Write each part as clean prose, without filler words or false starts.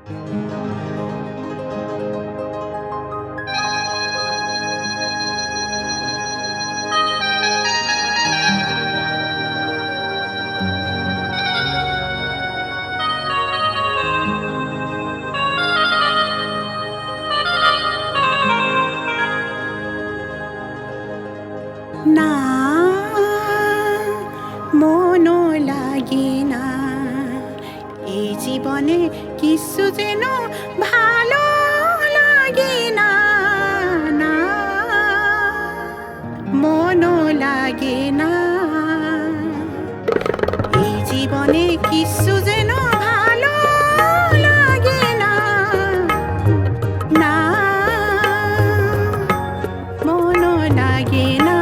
না মনো লাগে না, এই জীবনে কিছু যেন ভালো লাগে না, না মনো লাগে না, এই জীবনে কিছু যেন ভালো লাগে না, না মনো লাগে না।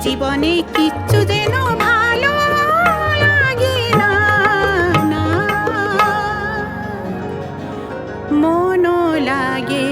জীবনে কিচ্ছু যেন ভালো লাগে না, না মনো লাগে